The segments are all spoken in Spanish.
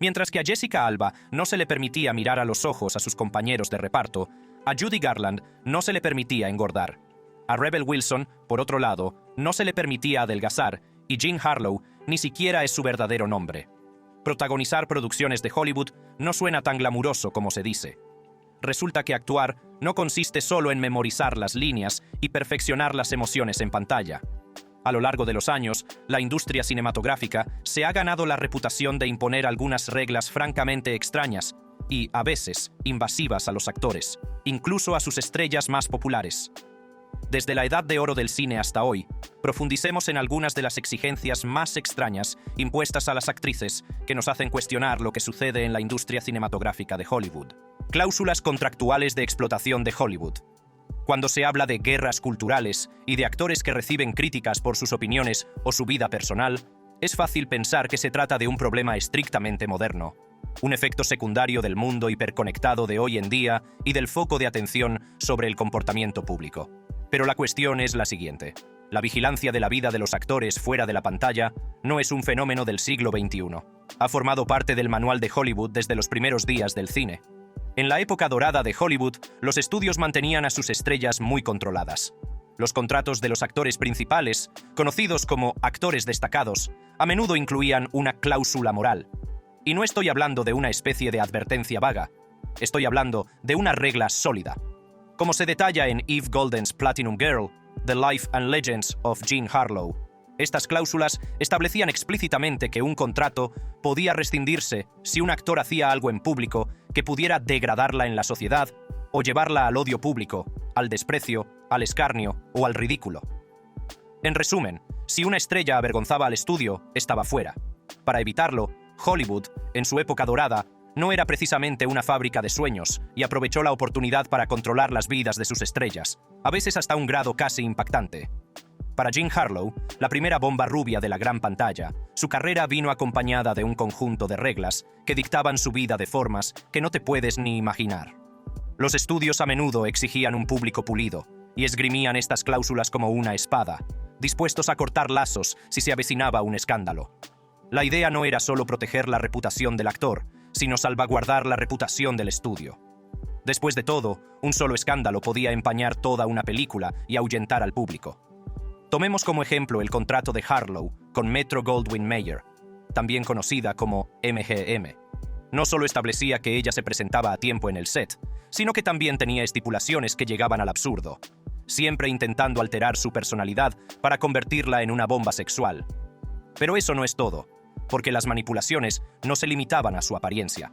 Mientras que a Jessica Alba no se le permitía mirar a los ojos a sus compañeros de reparto, a Judy Garland no se le permitía engordar. A Rebel Wilson, por otro lado, no se le permitía adelgazar, y Jean Harlow ni siquiera es su verdadero nombre. Protagonizar producciones de Hollywood no suena tan glamuroso como se dice. Resulta que actuar no consiste solo en memorizar las líneas y perfeccionar las emociones en pantalla. A lo largo de los años, la industria cinematográfica se ha ganado la reputación de imponer algunas reglas francamente extrañas y, a veces, invasivas a los actores, incluso a sus estrellas más populares. Desde la edad de oro del cine hasta hoy, profundicemos en algunas de las exigencias más extrañas impuestas a las actrices que nos hacen cuestionar lo que sucede en la industria cinematográfica de Hollywood. Cláusulas contractuales de explotación de Hollywood. Cuando se habla de guerras culturales y de actores que reciben críticas por sus opiniones o su vida personal, es fácil pensar que se trata de un problema estrictamente moderno, un efecto secundario del mundo hiperconectado de hoy en día y del foco de atención sobre el comportamiento público. Pero la cuestión es la siguiente. La vigilancia de la vida de los actores fuera de la pantalla no es un fenómeno del siglo XXI. Ha formado parte del manual de Hollywood desde los primeros días del cine. En la época dorada de Hollywood, los estudios mantenían a sus estrellas muy controladas. Los contratos de los actores principales, conocidos como actores destacados, a menudo incluían una cláusula moral. Y no estoy hablando de una especie de advertencia vaga. Estoy hablando de una regla sólida. Como se detalla en Eve Golden's Platinum Girl, The Life and Legends of Jean Harlow, estas cláusulas establecían explícitamente que un contrato podía rescindirse si un actor hacía algo en público que pudiera degradarla en la sociedad o llevarla al odio público, al desprecio, al escarnio o al ridículo. En resumen, si una estrella avergonzaba al estudio, estaba fuera. Para evitarlo, Hollywood, en su época dorada, no era precisamente una fábrica de sueños y aprovechó la oportunidad para controlar las vidas de sus estrellas, a veces hasta un grado casi impactante. Para Jean Harlow, la primera bomba rubia de la gran pantalla, su carrera vino acompañada de un conjunto de reglas que dictaban su vida de formas que no te puedes ni imaginar. Los estudios a menudo exigían un público pulido y esgrimían estas cláusulas como una espada, dispuestos a cortar lazos si se avecinaba un escándalo. La idea no era solo proteger la reputación del actor, sino salvaguardar la reputación del estudio. Después de todo, un solo escándalo podía empañar toda una película y ahuyentar al público. Tomemos como ejemplo el contrato de Harlow con Metro-Goldwyn-Mayer, también conocida como MGM. No solo establecía que ella se presentaba a tiempo en el set, sino que también tenía estipulaciones que llegaban al absurdo, siempre intentando alterar su personalidad para convertirla en una bomba sexual. Pero eso no es todo, porque las manipulaciones no se limitaban a su apariencia.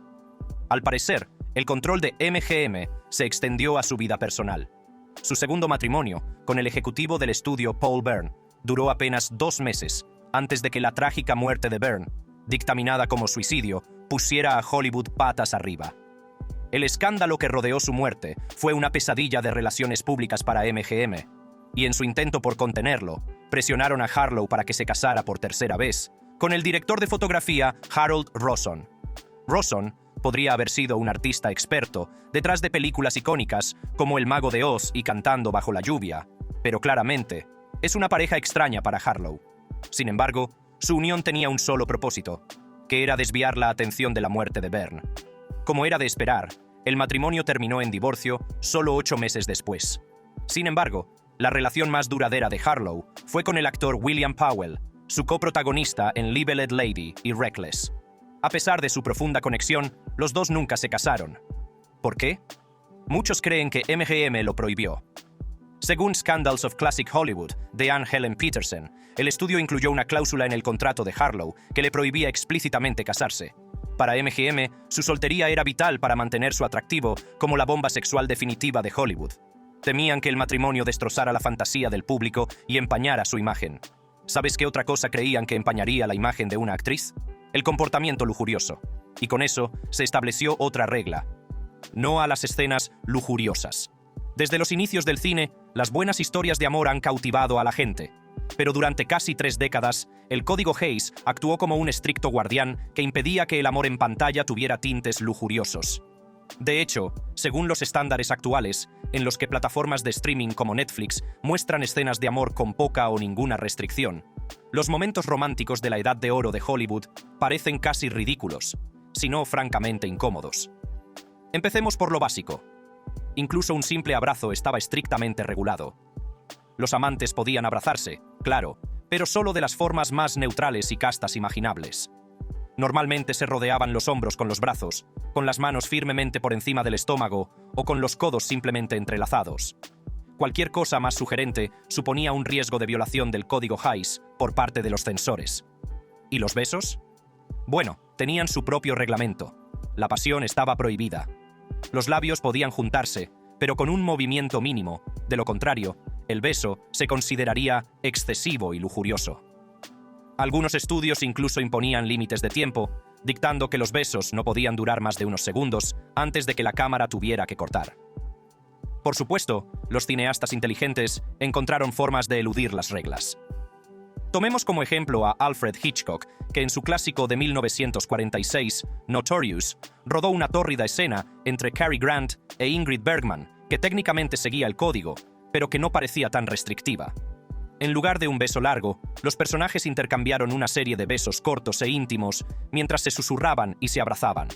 Al parecer, el control de MGM se extendió a su vida personal. Su segundo matrimonio, con el ejecutivo del estudio Paul Byrne, duró apenas 2 meses antes de que la trágica muerte de Byrne, dictaminada como suicidio, pusiera a Hollywood patas arriba. El escándalo que rodeó su muerte fue una pesadilla de relaciones públicas para MGM, y en su intento por contenerlo, presionaron a Harlow para que se casara por tercera vez con el director de fotografía Harold Roson. Roson podría haber sido un artista experto detrás de películas icónicas como El Mago de Oz y Cantando bajo la lluvia, pero claramente es una pareja extraña para Harlow. Sin embargo, su unión tenía un solo propósito, que era desviar la atención de la muerte de Byrne. Como era de esperar, el matrimonio terminó en divorcio solo 8 meses después. Sin embargo, la relación más duradera de Harlow fue con el actor William Powell, su coprotagonista en Level-Ed Lady y Reckless. A pesar de su profunda conexión, los dos nunca se casaron. ¿Por qué? Muchos creen que MGM lo prohibió. Según Scandals of Classic Hollywood, de Anne Helen Petersen, el estudio incluyó una cláusula en el contrato de Harlow que le prohibía explícitamente casarse. Para MGM, su soltería era vital para mantener su atractivo como la bomba sexual definitiva de Hollywood. Temían que el matrimonio destrozara la fantasía del público y empañara su imagen. ¿Sabes qué otra cosa creían que empañaría la imagen de una actriz? El comportamiento lujurioso. Y con eso se estableció otra regla: no a las escenas lujuriosas. Desde los inicios del cine, las buenas historias de amor han cautivado a la gente. Pero durante casi 3 décadas, el Código Hays actuó como un estricto guardián que impedía que el amor en pantalla tuviera tintes lujuriosos. De hecho, según los estándares actuales, en los que plataformas de streaming como Netflix muestran escenas de amor con poca o ninguna restricción, los momentos románticos de la edad de oro de Hollywood parecen casi ridículos. sino francamente incómodos. Empecemos por lo básico. Incluso un simple abrazo estaba estrictamente regulado. Los amantes podían abrazarse, claro, pero solo de las formas más neutrales y castas imaginables. Normalmente se rodeaban los hombros con los brazos, con las manos firmemente por encima del estómago o con los codos simplemente entrelazados. Cualquier cosa más sugerente suponía un riesgo de violación del código Hays por parte de los censores. ¿Y los besos? Bueno, tenían su propio reglamento. La pasión estaba prohibida. Los labios podían juntarse, pero con un movimiento mínimo. De lo contrario, el beso se consideraría excesivo y lujurioso. Algunos estudios incluso imponían límites de tiempo, dictando que los besos no podían durar más de unos segundos antes de que la cámara tuviera que cortar. Por supuesto, los cineastas inteligentes encontraron formas de eludir las reglas. Tomemos como ejemplo a Alfred Hitchcock, que en su clásico de 1946, Notorious, rodó una tórrida escena entre Cary Grant e Ingrid Bergman, que técnicamente seguía el código, pero que no parecía tan restrictiva. En lugar de un beso largo, los personajes intercambiaron una serie de besos cortos e íntimos mientras se susurraban y se abrazaban.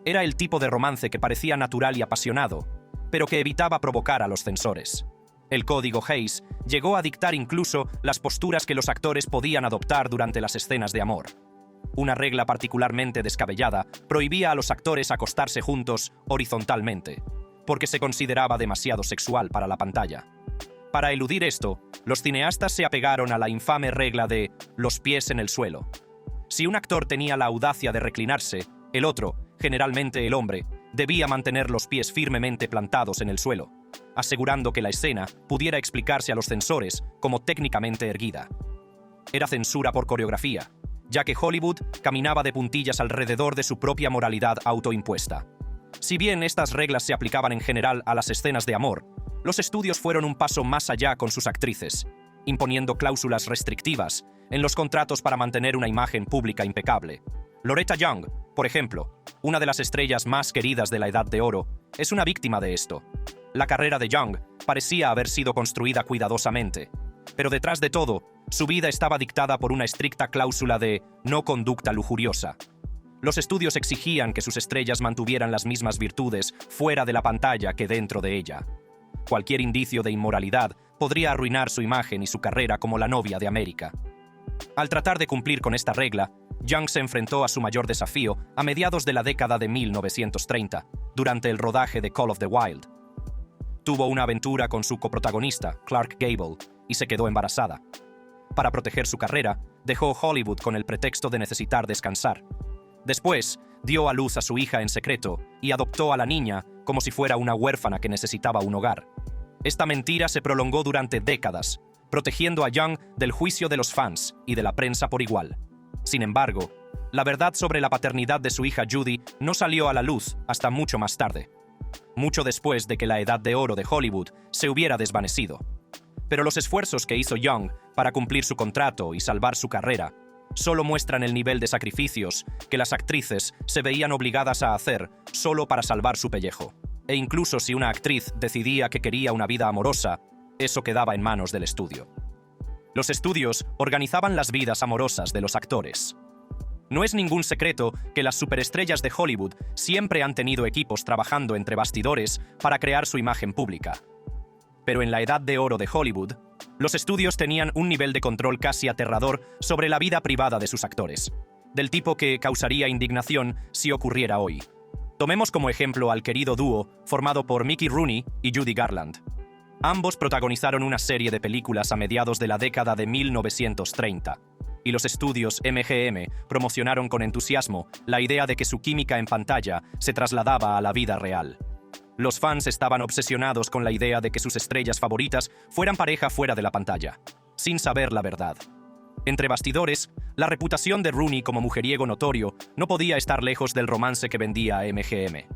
Era el tipo de romance que parecía natural y apasionado, pero que evitaba provocar a los censores. El código Hays llegó a dictar incluso las posturas que los actores podían adoptar durante las escenas de amor. Una regla particularmente descabellada prohibía a los actores acostarse juntos horizontalmente, porque se consideraba demasiado sexual para la pantalla. Para eludir esto, los cineastas se apegaron a la infame regla de los pies en el suelo. Si un actor tenía la audacia de reclinarse, el otro, generalmente el hombre, debía mantener los pies firmemente plantados en el suelo, asegurando que la escena pudiera explicarse a los censores como técnicamente erguida. Era censura por coreografía, ya que Hollywood caminaba de puntillas alrededor de su propia moralidad autoimpuesta. Si bien estas reglas se aplicaban en general a las escenas de amor, los estudios fueron un paso más allá con sus actrices, imponiendo cláusulas restrictivas en los contratos para mantener una imagen pública impecable. Loretta Young, por ejemplo, una de las estrellas más queridas de la Edad de Oro, es una víctima de esto. La carrera de Young parecía haber sido construida cuidadosamente, pero detrás de todo, su vida estaba dictada por una estricta cláusula de no conducta lujuriosa. Los estudios exigían que sus estrellas mantuvieran las mismas virtudes fuera de la pantalla que dentro de ella. Cualquier indicio de inmoralidad podría arruinar su imagen y su carrera como la novia de América. Al tratar de cumplir con esta regla, Young se enfrentó a su mayor desafío a mediados de la década de 1930, durante el rodaje de Call of the Wild. Tuvo una aventura con su coprotagonista, Clark Gable, y se quedó embarazada. Para proteger su carrera, dejó Hollywood con el pretexto de necesitar descansar. Después, dio a luz a su hija en secreto y adoptó a la niña como si fuera una huérfana que necesitaba un hogar. Esta mentira se prolongó durante décadas, protegiendo a Young del juicio de los fans y de la prensa por igual. Sin embargo, la verdad sobre la paternidad de su hija Judy no salió a la luz hasta mucho más tarde, mucho después de que la Edad de Oro de Hollywood se hubiera desvanecido. Pero los esfuerzos que hizo Young para cumplir su contrato y salvar su carrera solo muestran el nivel de sacrificios que las actrices se veían obligadas a hacer solo para salvar su pellejo. E incluso si una actriz decidía que quería una vida amorosa, eso quedaba en manos del estudio. Los estudios organizaban las vidas amorosas de los actores. No es ningún secreto que las superestrellas de Hollywood siempre han tenido equipos trabajando entre bastidores para crear su imagen pública. Pero en la Edad de Oro de Hollywood, los estudios tenían un nivel de control casi aterrador sobre la vida privada de sus actores, del tipo que causaría indignación si ocurriera hoy. Tomemos como ejemplo al querido dúo formado por Mickey Rooney y Judy Garland. Ambos protagonizaron una serie de películas a mediados de la década de 1930, y los estudios MGM promocionaron con entusiasmo la idea de que su química en pantalla se trasladaba a la vida real. Los fans estaban obsesionados con la idea de que sus estrellas favoritas fueran pareja fuera de la pantalla, sin saber la verdad. Entre bastidores, la reputación de Rooney como mujeriego notorio no podía estar lejos del romance que vendía a MGM.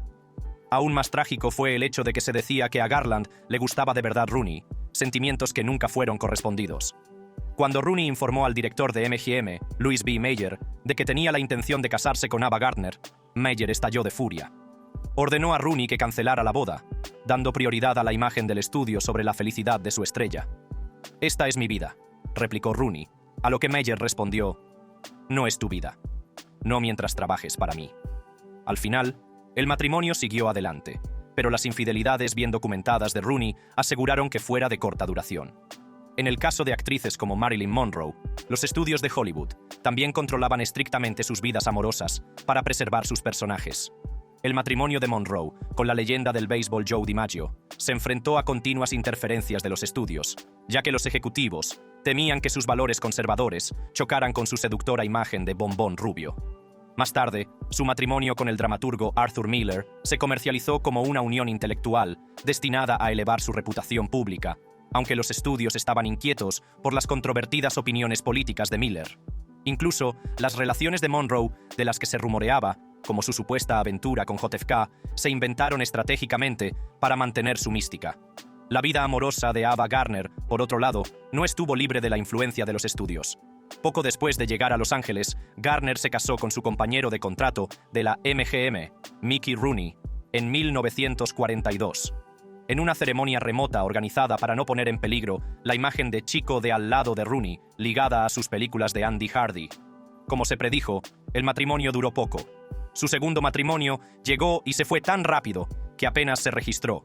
Aún más trágico fue el hecho de que se decía que a Garland le gustaba de verdad Rooney, sentimientos que nunca fueron correspondidos. Cuando Rooney informó al director de MGM, Louis B. Mayer, de que tenía la intención de casarse con Ava Gardner, Mayer estalló de furia. Ordenó a Rooney que cancelara la boda, dando prioridad a la imagen del estudio sobre la felicidad de su estrella. «Esta es mi vida», replicó Rooney, a lo que Mayer respondió, «No es tu vida. No mientras trabajes para mí». Al final, el matrimonio siguió adelante, pero las infidelidades bien documentadas de Rooney aseguraron que fuera de corta duración. En el caso de actrices como Marilyn Monroe, los estudios de Hollywood también controlaban estrictamente sus vidas amorosas para preservar sus personajes. El matrimonio de Monroe con la leyenda del béisbol Joe DiMaggio se enfrentó a continuas interferencias de los estudios, ya que los ejecutivos temían que sus valores conservadores chocaran con su seductora imagen de bombón rubio. Más tarde, su matrimonio con el dramaturgo Arthur Miller se comercializó como una unión intelectual destinada a elevar su reputación pública, aunque los estudios estaban inquietos por las controvertidas opiniones políticas de Miller. Incluso, las relaciones de Monroe, de las que se rumoreaba, como su supuesta aventura con JFK, se inventaron estratégicamente para mantener su mística. La vida amorosa de Ava Gardner, por otro lado, no estuvo libre de la influencia de los estudios. Poco después de llegar a Los Ángeles, Gardner se casó con su compañero de contrato de la MGM, Mickey Rooney, en 1942. En una ceremonia remota organizada para no poner en peligro la imagen de chico de al lado de Rooney, ligada a sus películas de Andy Hardy. Como se predijo, el matrimonio duró poco. Su segundo matrimonio llegó y se fue tan rápido que apenas se registró.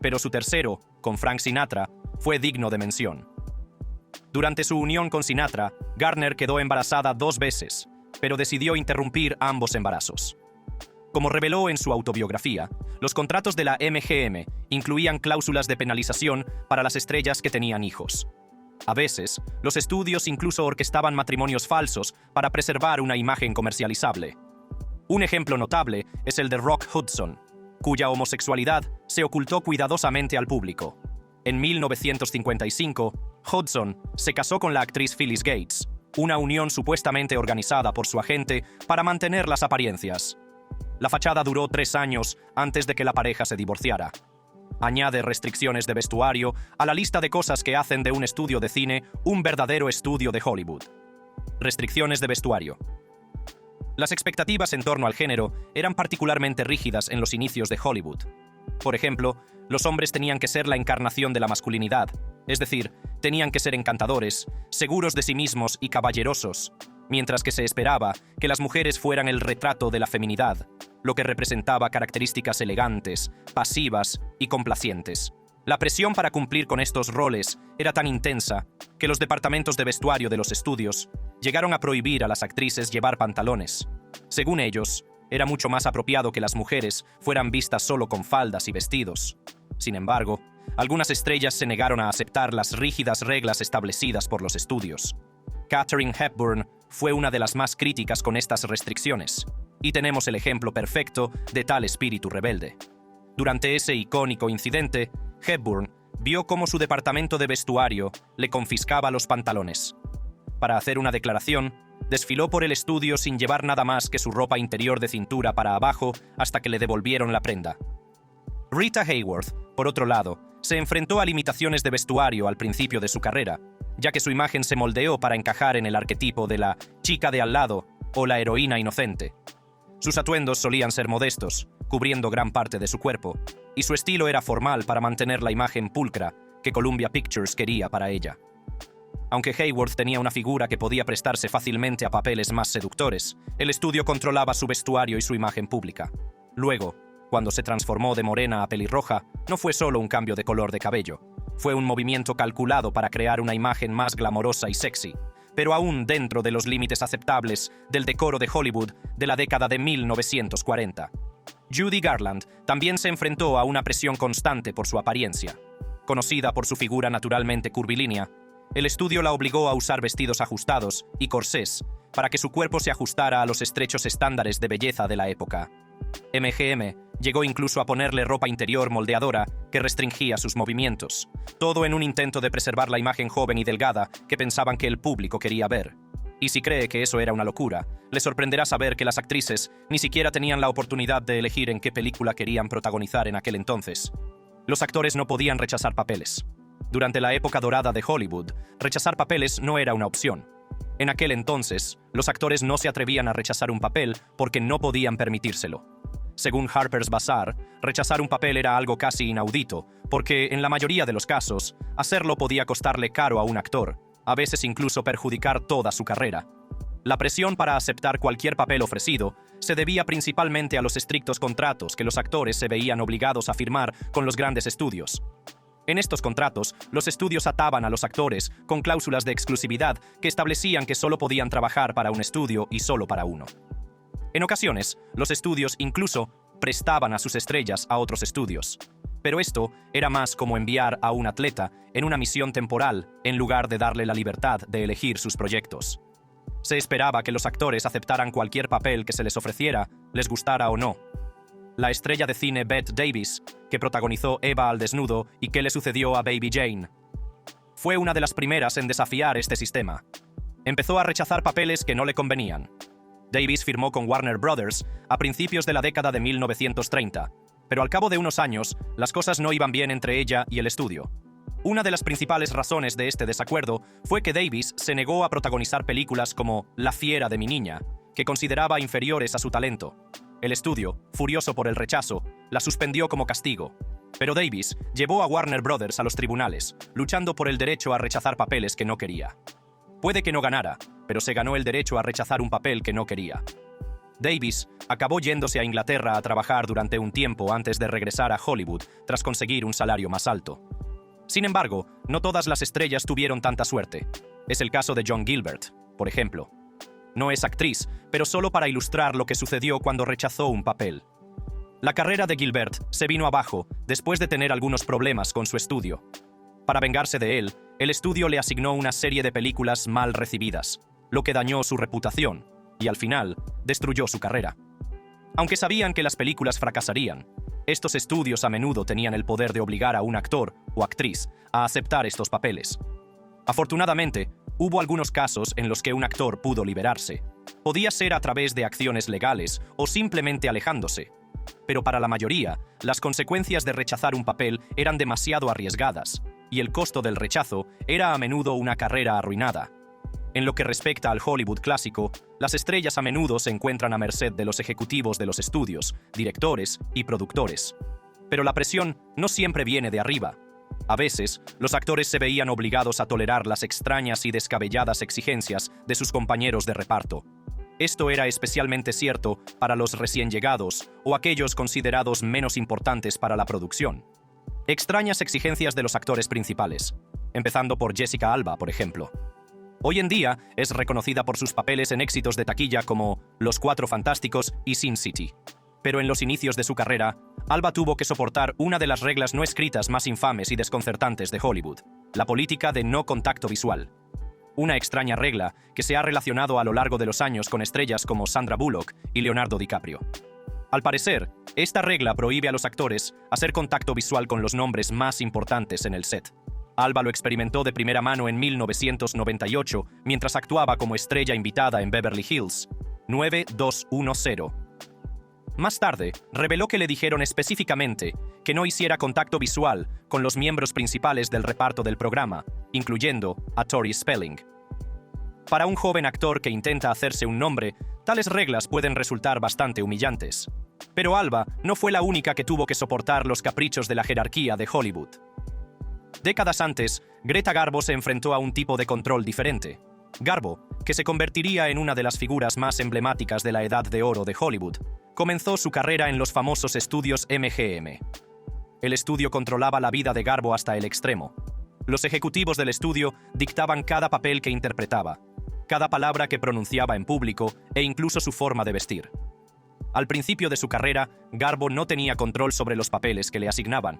Pero su tercero, con Frank Sinatra, fue digno de mención. Durante su unión con Sinatra, Gardner quedó embarazada 2 veces, pero decidió interrumpir ambos embarazos. Como reveló en su autobiografía, los contratos de la MGM incluían cláusulas de penalización para las estrellas que tenían hijos. A veces, los estudios incluso orquestaban matrimonios falsos para preservar una imagen comercializable. Un ejemplo notable es el de Rock Hudson, cuya homosexualidad se ocultó cuidadosamente al público. En 1955, Hudson se casó con la actriz Phyllis Gates, una unión supuestamente organizada por su agente para mantener las apariencias. La fachada duró 3 años antes de que la pareja se divorciara. Añade restricciones de vestuario a la lista de cosas que hacen de un estudio de cine un verdadero estudio de Hollywood. Restricciones de vestuario. Las expectativas en torno al género eran particularmente rígidas en los inicios de Hollywood. Por ejemplo, los hombres tenían que ser la encarnación de la masculinidad, es decir, tenían que ser encantadores, seguros de sí mismos y caballerosos, mientras que se esperaba que las mujeres fueran el retrato de la feminidad, lo que representaba características elegantes, pasivas y complacientes. La presión para cumplir con estos roles era tan intensa que los departamentos de vestuario de los estudios llegaron a prohibir a las actrices llevar pantalones. Según ellos, era mucho más apropiado que las mujeres fueran vistas solo con faldas y vestidos. Sin embargo, algunas estrellas se negaron a aceptar las rígidas reglas establecidas por los estudios. Katharine Hepburn fue una de las más críticas con estas restricciones, y tenemos el ejemplo perfecto de tal espíritu rebelde. Durante ese icónico incidente, Hepburn vio cómo su departamento de vestuario le confiscaba los pantalones. Para hacer una declaración, desfiló por el estudio sin llevar nada más que su ropa interior de cintura para abajo hasta que le devolvieron la prenda. Rita Hayworth, por otro lado, se enfrentó a limitaciones de vestuario al principio de su carrera, ya que su imagen se moldeó para encajar en el arquetipo de la chica de al lado o la heroína inocente. Sus atuendos solían ser modestos, cubriendo gran parte de su cuerpo, y su estilo era formal para mantener la imagen pulcra que Columbia Pictures quería para ella. Aunque Hayworth tenía una figura que podía prestarse fácilmente a papeles más seductores, el estudio controlaba su vestuario y su imagen pública. Luego, cuando se transformó de morena a pelirroja, no fue solo un cambio de color de cabello. Fue un movimiento calculado para crear una imagen más glamorosa y sexy, pero aún dentro de los límites aceptables del decoro de Hollywood de la década de 1940. Judy Garland también se enfrentó a una presión constante por su apariencia. Conocida por su figura naturalmente curvilínea, el estudio la obligó a usar vestidos ajustados y corsés para que su cuerpo se ajustara a los estrechos estándares de belleza de la época. MGM llegó incluso a ponerle ropa interior moldeadora que restringía sus movimientos, todo en un intento de preservar la imagen joven y delgada que pensaban que el público quería ver. Y si cree que eso era una locura, le sorprenderá saber que las actrices ni siquiera tenían la oportunidad de elegir en qué película querían protagonizar en aquel entonces. Los actores no podían rechazar papeles. Durante la época dorada de Hollywood, rechazar papeles no era una opción. En aquel entonces, los actores no se atrevían a rechazar un papel porque no podían permitírselo. Según Harper's Bazaar, rechazar un papel era algo casi inaudito, porque, en la mayoría de los casos, hacerlo podía costarle caro a un actor, a veces incluso perjudicar toda su carrera. La presión para aceptar cualquier papel ofrecido se debía principalmente a los estrictos contratos que los actores se veían obligados a firmar con los grandes estudios. En estos contratos, los estudios ataban a los actores con cláusulas de exclusividad que establecían que solo podían trabajar para un estudio y solo para uno. En ocasiones, los estudios incluso prestaban a sus estrellas a otros estudios. Pero esto era más como enviar a un atleta en una misión temporal en lugar de darle la libertad de elegir sus proyectos. Se esperaba que los actores aceptaran cualquier papel que se les ofreciera, les gustara o no. La estrella de cine Bette Davis, que protagonizó Eva al desnudo y que le sucedió a Baby Jane, fue una de las primeras en desafiar este sistema. Empezó a rechazar papeles que no le convenían. Davis firmó con Warner Brothers a principios de la década de 1930, pero al cabo de unos años, las cosas no iban bien entre ella y el estudio. Una de las principales razones de este desacuerdo fue que Davis se negó a protagonizar películas como La fiera de mi niña, que consideraba inferiores a su talento. El estudio, furioso por el rechazo, la suspendió como castigo. Pero Davis llevó a Warner Brothers a los tribunales, luchando por el derecho a rechazar papeles que no quería. Puede que no ganara, pero se ganó el derecho a rechazar un papel que no quería. Davis acabó yéndose a Inglaterra a trabajar durante un tiempo antes de regresar a Hollywood tras conseguir un salario más alto. Sin embargo, no todas las estrellas tuvieron tanta suerte. Es el caso de Joan Gilbert, por ejemplo. No es actriz, pero solo para ilustrar lo que sucedió cuando rechazó un papel. La carrera de Gilbert se vino abajo después de tener algunos problemas con su estudio. Para vengarse de él, el estudio le asignó una serie de películas mal recibidas, lo que dañó su reputación y, al final, destruyó su carrera. Aunque sabían que las películas fracasarían, estos estudios a menudo tenían el poder de obligar a un actor o actriz a aceptar estos papeles. Afortunadamente, hubo algunos casos en los que un actor pudo liberarse. Podía ser a través de acciones legales o simplemente alejándose. Pero para la mayoría, las consecuencias de rechazar un papel eran demasiado arriesgadas, y el costo del rechazo era a menudo una carrera arruinada. En lo que respecta al Hollywood clásico, las estrellas a menudo se encuentran a merced de los ejecutivos de los estudios, directores y productores. Pero la presión no siempre viene de arriba. A veces, los actores se veían obligados a tolerar las extrañas y descabelladas exigencias de sus compañeros de reparto. Esto era especialmente cierto para los recién llegados o aquellos considerados menos importantes para la producción. Extrañas exigencias de los actores principales, empezando por Jessica Alba, por ejemplo. Hoy en día es reconocida por sus papeles en éxitos de taquilla como Los Cuatro Fantásticos y Sin City. Pero en los inicios de su carrera, Alba tuvo que soportar una de las reglas no escritas más infames y desconcertantes de Hollywood, la política de no contacto visual. Una extraña regla que se ha relacionado a lo largo de los años con estrellas como Sandra Bullock y Leonardo DiCaprio. Al parecer, esta regla prohíbe a los actores hacer contacto visual con los nombres más importantes en el set. Alba lo experimentó de primera mano en 1998 mientras actuaba como estrella invitada en Beverly Hills 90210. Más tarde, reveló que le dijeron específicamente que no hiciera contacto visual con los miembros principales del reparto del programa, incluyendo a Tori Spelling. Para un joven actor que intenta hacerse un nombre, tales reglas pueden resultar bastante humillantes. Pero Alba no fue la única que tuvo que soportar los caprichos de la jerarquía de Hollywood. Décadas antes, Greta Garbo se enfrentó a un tipo de control diferente. Garbo, que se convertiría en una de las figuras más emblemáticas de la Edad de Oro de Hollywood, comenzó su carrera en los famosos estudios MGM. El estudio controlaba la vida de Garbo hasta el extremo. Los ejecutivos del estudio dictaban cada papel que interpretaba, cada palabra que pronunciaba en público e incluso su forma de vestir. Al principio de su carrera, Garbo no tenía control sobre los papeles que le asignaban,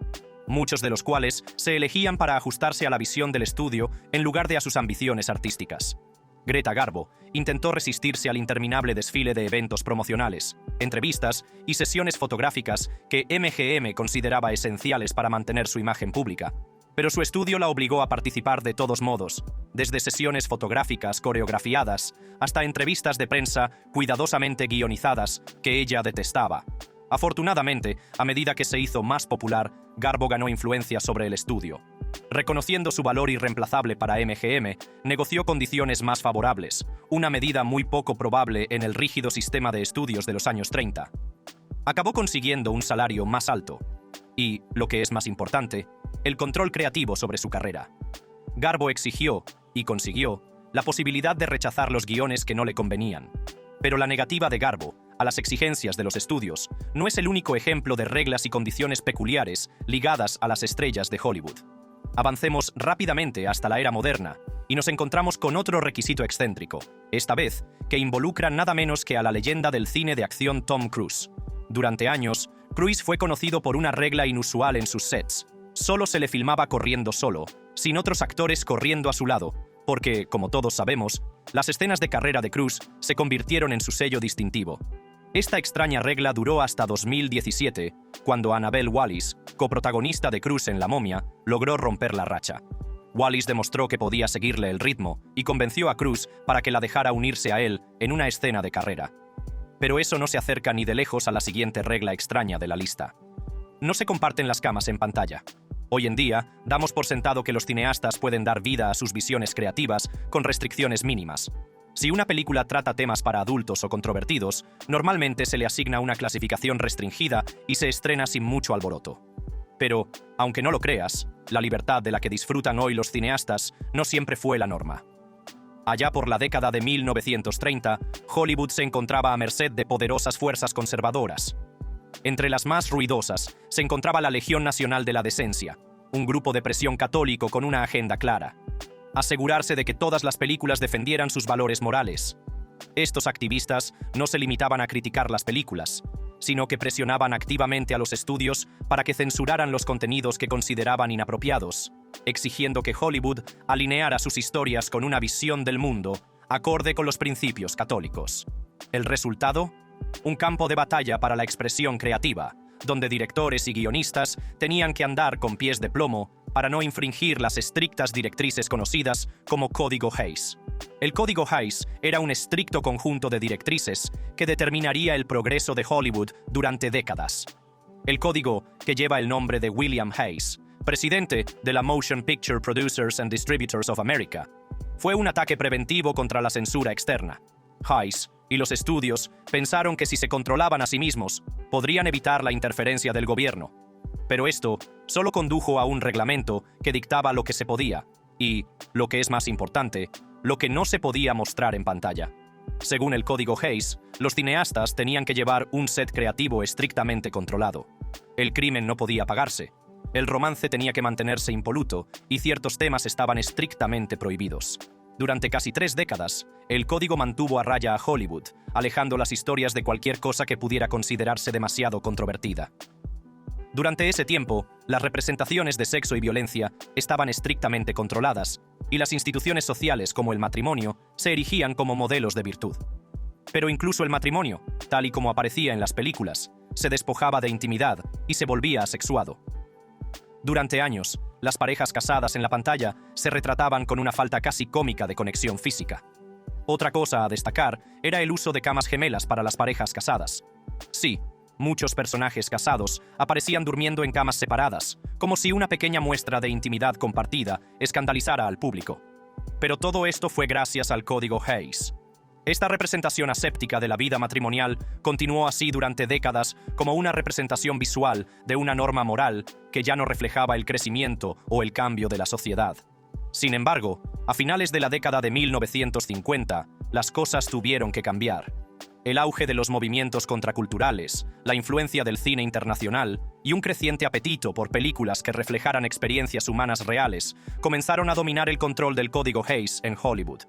muchos de los cuales se elegían para ajustarse a la visión del estudio en lugar de a sus ambiciones artísticas. Greta Garbo intentó resistirse al interminable desfile de eventos promocionales, entrevistas y sesiones fotográficas que MGM consideraba esenciales para mantener su imagen pública, pero su estudio la obligó a participar de todos modos, desde sesiones fotográficas coreografiadas hasta entrevistas de prensa cuidadosamente guionizadas que ella detestaba. Afortunadamente, a medida que se hizo más popular, Garbo ganó influencia sobre el estudio. Reconociendo su valor irreemplazable para MGM, negoció condiciones más favorables, una medida muy poco probable en el rígido sistema de estudios de los años 30. Acabó consiguiendo un salario más alto y, lo que es más importante, el control creativo sobre su carrera. Garbo exigió, y consiguió, la posibilidad de rechazar los guiones que no le convenían. Pero la negativa de Garbo a las exigencias de los estudios no es el único ejemplo de reglas y condiciones peculiares ligadas a las estrellas de Hollywood. Avancemos rápidamente hasta la era moderna y nos encontramos con otro requisito excéntrico, esta vez que involucra nada menos que a la leyenda del cine de acción Tom Cruise. Durante años, Cruise fue conocido por una regla inusual en sus sets. Solo se le filmaba corriendo solo, sin otros actores corriendo a su lado, porque, como todos sabemos, las escenas de carrera de Cruise se convirtieron en su sello distintivo. Esta extraña regla duró hasta 2017, cuando Annabelle Wallis, coprotagonista de Cruise en La momia, logró romper la racha. Wallis demostró que podía seguirle el ritmo y convenció a Cruise para que la dejara unirse a él en una escena de carrera. Pero eso no se acerca ni de lejos a la siguiente regla extraña de la lista. No se comparten las camas en pantalla. Hoy en día, damos por sentado que los cineastas pueden dar vida a sus visiones creativas con restricciones mínimas. Si una película trata temas para adultos o controvertidos, normalmente se le asigna una clasificación restringida y se estrena sin mucho alboroto. Pero, aunque no lo creas, la libertad de la que disfrutan hoy los cineastas no siempre fue la norma. Allá por la década de 1930, Hollywood se encontraba a merced de poderosas fuerzas conservadoras. Entre las más ruidosas se encontraba la Legión Nacional de la Decencia, un grupo de presión católico con una agenda clara: asegurarse de que todas las películas defendieran sus valores morales. Estos activistas no se limitaban a criticar las películas, sino que presionaban activamente a los estudios para que censuraran los contenidos que consideraban inapropiados, exigiendo que Hollywood alineara sus historias con una visión del mundo acorde con los principios católicos. ¿El resultado? Un campo de batalla para la expresión creativa, donde directores y guionistas tenían que andar con pies de plomo para no infringir las estrictas directrices conocidas como Código Hays. El Código Hays era un estricto conjunto de directrices que determinaría el progreso de Hollywood durante décadas. El código, que lleva el nombre de William Hays, presidente de la Motion Picture Producers and Distributors of America, fue un ataque preventivo contra la censura externa. Hays y los estudios pensaron que si se controlaban a sí mismos, podrían evitar la interferencia del gobierno. Pero esto solo condujo a un reglamento que dictaba lo que se podía y, lo que es más importante, lo que no se podía mostrar en pantalla. Según el Código Hays, los cineastas tenían que llevar un set creativo estrictamente controlado. El crimen no podía pagarse, el romance tenía que mantenerse impoluto y ciertos temas estaban estrictamente prohibidos. Durante casi 3 décadas, el código mantuvo a raya a Hollywood, alejando las historias de cualquier cosa que pudiera considerarse demasiado controvertida. Durante ese tiempo, las representaciones de sexo y violencia estaban estrictamente controladas, y las instituciones sociales como el matrimonio se erigían como modelos de virtud. Pero incluso el matrimonio, tal y como aparecía en las películas, se despojaba de intimidad y se volvía asexuado. Durante años, las parejas casadas en la pantalla se retrataban con una falta casi cómica de conexión física. Otra cosa a destacar era el uso de camas gemelas para las parejas casadas. Sí, muchos personajes casados aparecían durmiendo en camas separadas, como si una pequeña muestra de intimidad compartida escandalizara al público. Pero todo esto fue gracias al Código Hays. Esta representación aséptica de la vida matrimonial continuó así durante décadas como una representación visual de una norma moral que ya no reflejaba el crecimiento o el cambio de la sociedad. Sin embargo, a finales de la década de 1950, las cosas tuvieron que cambiar. El auge de los movimientos contraculturales, la influencia del cine internacional y un creciente apetito por películas que reflejaran experiencias humanas reales comenzaron a dominar el control del Código Hays en Hollywood.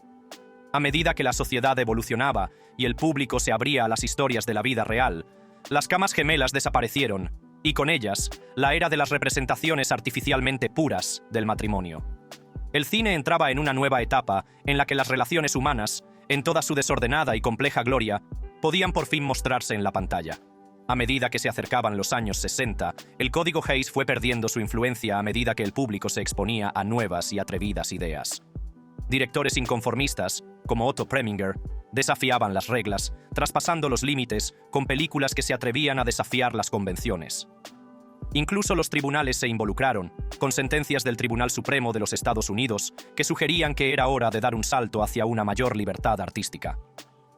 A medida que la sociedad evolucionaba y el público se abría a las historias de la vida real, las camas gemelas desaparecieron, y con ellas, la era de las representaciones artificialmente puras del matrimonio. El cine entraba en una nueva etapa en la que las relaciones humanas, en toda su desordenada y compleja gloria, podían por fin mostrarse en la pantalla. A medida que se acercaban los años 60, el Código Hays fue perdiendo su influencia a medida que el público se exponía a nuevas y atrevidas ideas. Directores inconformistas, como Otto Preminger, desafiaban las reglas, traspasando los límites con películas que se atrevían a desafiar las convenciones. Incluso los tribunales se involucraron, con sentencias del Tribunal Supremo de los Estados Unidos que sugerían que era hora de dar un salto hacia una mayor libertad artística.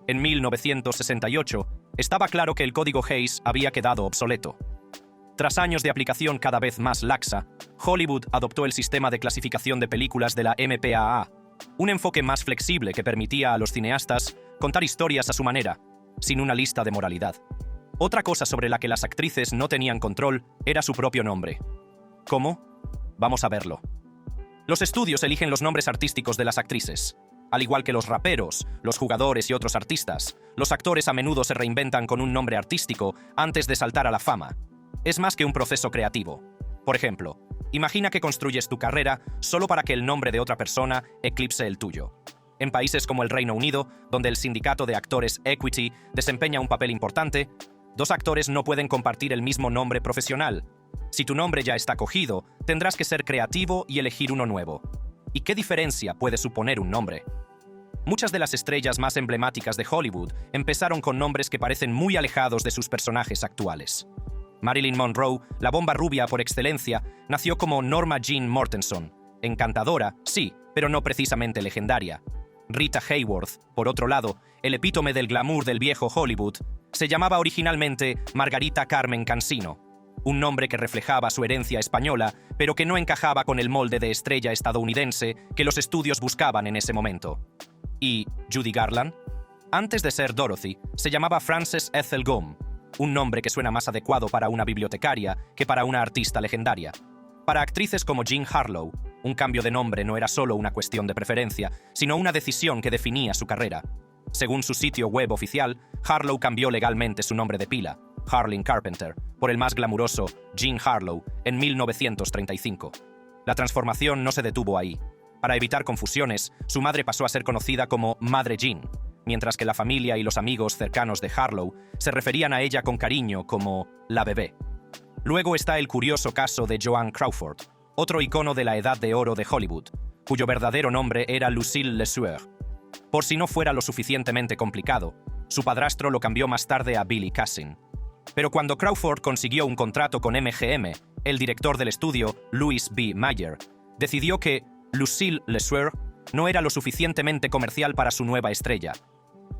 En 1968, estaba claro que el Código Hays había quedado obsoleto. Tras años de aplicación cada vez más laxa, Hollywood adoptó el sistema de clasificación de películas de la MPAA, un enfoque más flexible que permitía a los cineastas contar historias a su manera, sin una lista de moralidad. Otra cosa sobre la que las actrices no tenían control era su propio nombre. ¿Cómo? Vamos a verlo. Los estudios eligen los nombres artísticos de las actrices. Al igual que los raperos, los jugadores y otros artistas, los actores a menudo se reinventan con un nombre artístico antes de saltar a la fama. Es más que un proceso creativo. Por ejemplo, imagina que construyes tu carrera solo para que el nombre de otra persona eclipse el tuyo. En países como el Reino Unido, donde el sindicato de actores Equity desempeña un papel importante, dos actores no pueden compartir el mismo nombre profesional. Si tu nombre ya está cogido, tendrás que ser creativo y elegir uno nuevo. ¿Y qué diferencia puede suponer un nombre? Muchas de las estrellas más emblemáticas de Hollywood empezaron con nombres que parecen muy alejados de sus personajes actuales. Marilyn Monroe, la bomba rubia por excelencia, nació como Norma Jean Mortenson. Encantadora, sí, pero no precisamente legendaria. Rita Hayworth, por otro lado, el epítome del glamour del viejo Hollywood, se llamaba originalmente Margarita Carmen Cansino, un nombre que reflejaba su herencia española, pero que no encajaba con el molde de estrella estadounidense que los estudios buscaban en ese momento. ¿Y Judy Garland? Antes de ser Dorothy, se llamaba Frances Ethel Gom, un nombre que suena más adecuado para una bibliotecaria que para una artista legendaria. Para actrices como Jean Harlow, un cambio de nombre no era solo una cuestión de preferencia, sino una decisión que definía su carrera. Según su sitio web oficial, Harlow cambió legalmente su nombre de pila, Harleen Carpenter, por el más glamuroso Jean Harlow en 1935. La transformación no se detuvo ahí. Para evitar confusiones, su madre pasó a ser conocida como Madre Jean, mientras que la familia y los amigos cercanos de Harlow se referían a ella con cariño como la bebé. Luego está el curioso caso de Joan Crawford, otro icono de la Edad de Oro de Hollywood, cuyo verdadero nombre era Lucille Lesueur. Por si no fuera lo suficientemente complicado, su padrastro lo cambió más tarde a Billy Cassin. Pero cuando Crawford consiguió un contrato con MGM, el director del estudio, Louis B. Mayer, decidió que Lucille Lesueur no era lo suficientemente comercial para su nueva estrella.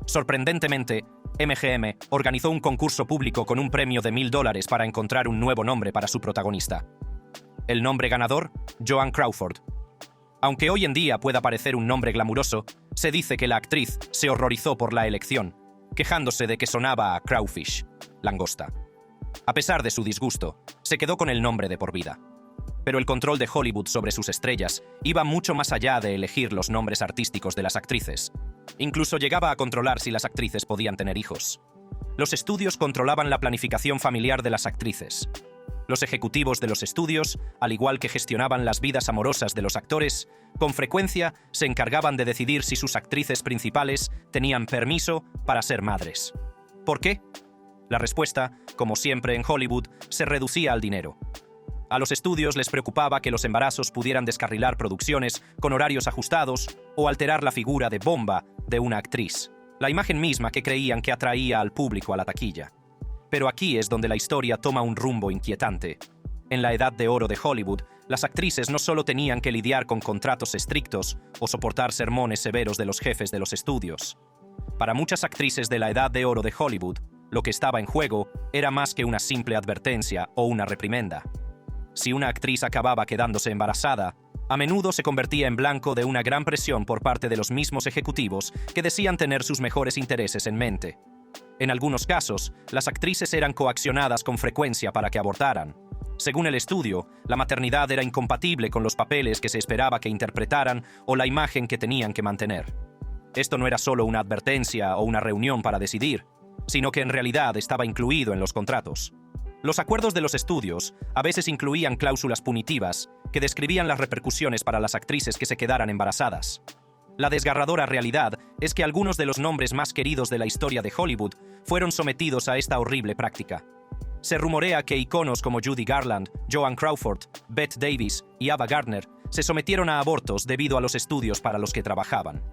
Sorprendentemente, MGM organizó un concurso público con un premio de $1,000 para encontrar un nuevo nombre para su protagonista. El nombre ganador, Joan Crawford. Aunque hoy en día pueda parecer un nombre glamuroso, se dice que la actriz se horrorizó por la elección, quejándose de que sonaba a crawfish, langosta. A pesar de su disgusto, se quedó con el nombre de por vida. Pero el control de Hollywood sobre sus estrellas iba mucho más allá de elegir los nombres artísticos de las actrices. Incluso llegaba a controlar si las actrices podían tener hijos. Los estudios controlaban la planificación familiar de las actrices. Los ejecutivos de los estudios, al igual que gestionaban las vidas amorosas de los actores, con frecuencia se encargaban de decidir si sus actrices principales tenían permiso para ser madres. ¿Por qué? La respuesta, como siempre en Hollywood, se reducía al dinero. A los estudios les preocupaba que los embarazos pudieran descarrilar producciones con horarios ajustados o alterar la figura de bomba de una actriz, la imagen misma que creían que atraía al público a la taquilla. Pero aquí es donde la historia toma un rumbo inquietante. En la Edad de Oro de Hollywood, las actrices no solo tenían que lidiar con contratos estrictos o soportar sermones severos de los jefes de los estudios. Para muchas actrices de la Edad de Oro de Hollywood, lo que estaba en juego era más que una simple advertencia o una reprimenda. Si una actriz acababa quedándose embarazada, a menudo se convertía en blanco de una gran presión por parte de los mismos ejecutivos que decían tener sus mejores intereses en mente. En algunos casos, las actrices eran coaccionadas con frecuencia para que abortaran. Según el estudio, la maternidad era incompatible con los papeles que se esperaba que interpretaran o la imagen que tenían que mantener. Esto no era solo una advertencia o una reunión para decidir, sino que en realidad estaba incluido en los contratos. Los acuerdos de los estudios a veces incluían cláusulas punitivas que describían las repercusiones para las actrices que se quedaran embarazadas. La desgarradora realidad es que algunos de los nombres más queridos de la historia de Hollywood fueron sometidos a esta horrible práctica. Se rumorea que iconos como Judy Garland, Joan Crawford, Bette Davis y Ava Gardner se sometieron a abortos debido a los estudios para los que trabajaban.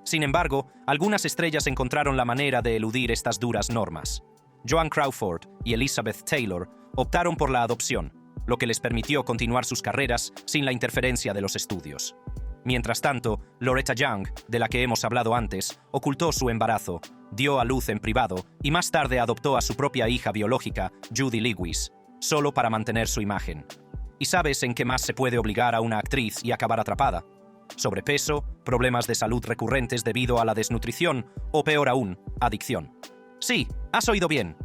Sin embargo, algunas estrellas encontraron la manera de eludir estas duras normas. Joan Crawford y Elizabeth Taylor optaron por la adopción, lo que les permitió continuar sus carreras sin la interferencia de los estudios. Mientras tanto, Loretta Young, de la que hemos hablado antes, ocultó su embarazo, dio a luz en privado y más tarde adoptó a su propia hija biológica, Judy Lewis, solo para mantener su imagen. ¿Y sabes en qué más se puede obligar a una actriz y acabar atrapada? sobrepeso, problemas de salud recurrentes debido a la desnutrición o, peor aún, adicción. Sí, has oído bien.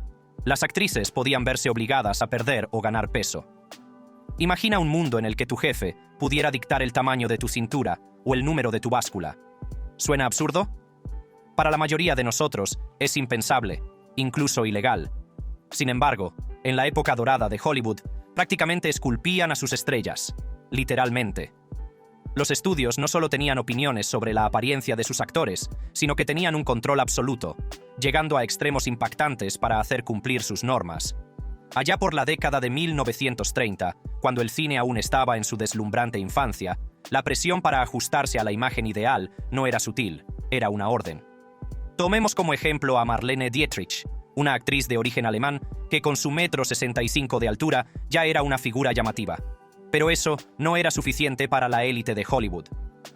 Las actrices podían verse obligadas a perder o ganar peso. Imagina un mundo en el que tu jefe pudiera dictar el tamaño de tu cintura o el número de tu báscula. ¿Suena absurdo? Para la mayoría de nosotros es impensable, incluso ilegal. Sin embargo, en la época dorada de Hollywood, prácticamente esculpían a sus estrellas, literalmente. Los estudios no solo tenían opiniones sobre la apariencia de sus actores, sino que tenían un control absoluto, llegando a extremos impactantes para hacer cumplir sus normas. Allá por la década de 1930, cuando el cine aún estaba en su deslumbrante infancia, la presión para ajustarse a la imagen ideal no era sutil, era una orden. Tomemos como ejemplo a Marlene Dietrich, una actriz de origen alemán que con su 1,65 m de altura ya era una figura llamativa. Pero eso no era suficiente para la élite de Hollywood.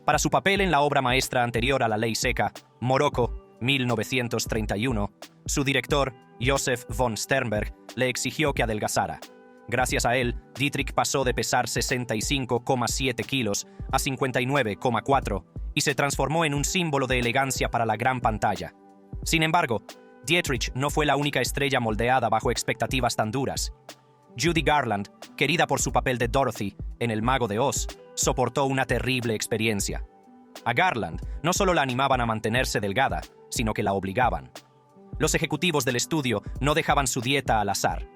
Para su papel en la obra maestra anterior a La Ley Seca, Morocco, 1931, su director, Joseph von Sternberg, le exigió que adelgazara. Gracias a él, Dietrich pasó de pesar 65,7 kilos a 59,4 y se transformó en un símbolo de elegancia para la gran pantalla. Sin embargo, Dietrich no fue la única estrella moldeada bajo expectativas tan duras. Judy Garland, querida por su papel de Dorothy en El Mago de Oz, soportó una terrible experiencia. A Garland no solo la animaban a mantenerse delgada, sino que la obligaban. Los ejecutivos del estudio no dejaban su dieta al azar.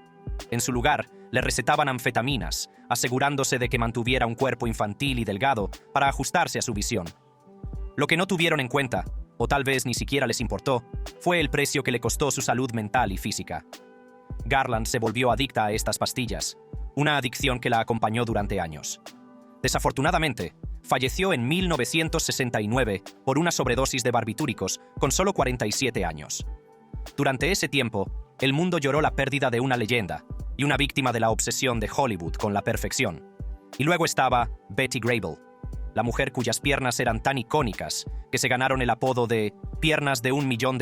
En su lugar, le recetaban anfetaminas, asegurándose de que mantuviera un cuerpo infantil y delgado para ajustarse a su visión. Lo que no tuvieron en cuenta, o tal vez ni siquiera les importó, fue el precio que le costó su salud mental y física. Garland se volvió adicta a estas pastillas, una adicción que la acompañó durante años. Desafortunadamente, falleció en 1969 por una sobredosis de barbitúricos con solo 47 años. Durante ese tiempo, el mundo lloró la pérdida de una leyenda y una víctima de la obsesión de Hollywood con la perfección. Y luego estaba Betty Grable, la mujer cuyas piernas eran tan icónicas que se ganaron el apodo de «piernas de $1 millón».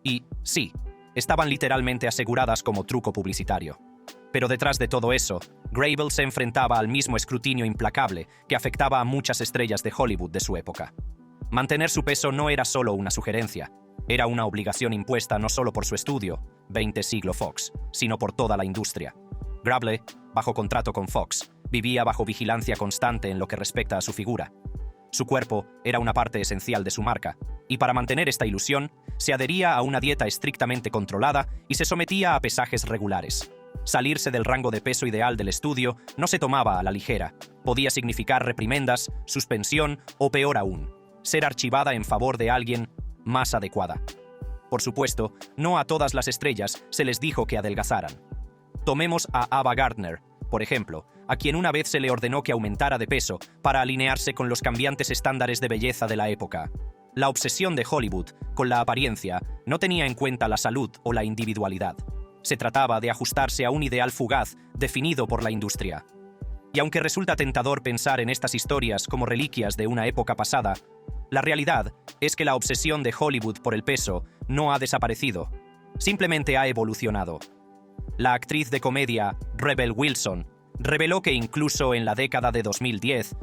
Y, sí, estaban literalmente aseguradas como truco publicitario. Pero detrás de todo eso, Grable se enfrentaba al mismo escrutinio implacable que afectaba a muchas estrellas de Hollywood de su época. Mantener su peso no era solo una sugerencia, era una obligación impuesta no solo por su estudio, 20 Siglo Fox, sino por toda la industria. Grable, bajo contrato con Fox, vivía bajo vigilancia constante en lo que respecta a su figura. Su cuerpo era una parte esencial de su marca, y para mantener esta ilusión, se adhería a una dieta estrictamente controlada y se sometía a pesajes regulares. Salirse del rango de peso ideal del estudio no se tomaba a la ligera. Podía significar reprimendas, suspensión o, peor aún, ser archivada en favor de alguien más adecuada. Por supuesto, no a todas las estrellas se les dijo que adelgazaran. Tomemos a Ava Gardner, por ejemplo, a quien una vez se le ordenó que aumentara de peso para alinearse con los cambiantes estándares de belleza de la época. La obsesión de Hollywood con la apariencia no tenía en cuenta la salud o la individualidad. Se trataba de ajustarse a un ideal fugaz definido por la industria. Y aunque resulta tentador pensar en estas historias como reliquias de una época pasada, la realidad es que la obsesión de Hollywood por el peso no ha desaparecido, simplemente ha evolucionado. La actriz de comedia Rebel Wilson reveló que incluso en la década de 2010,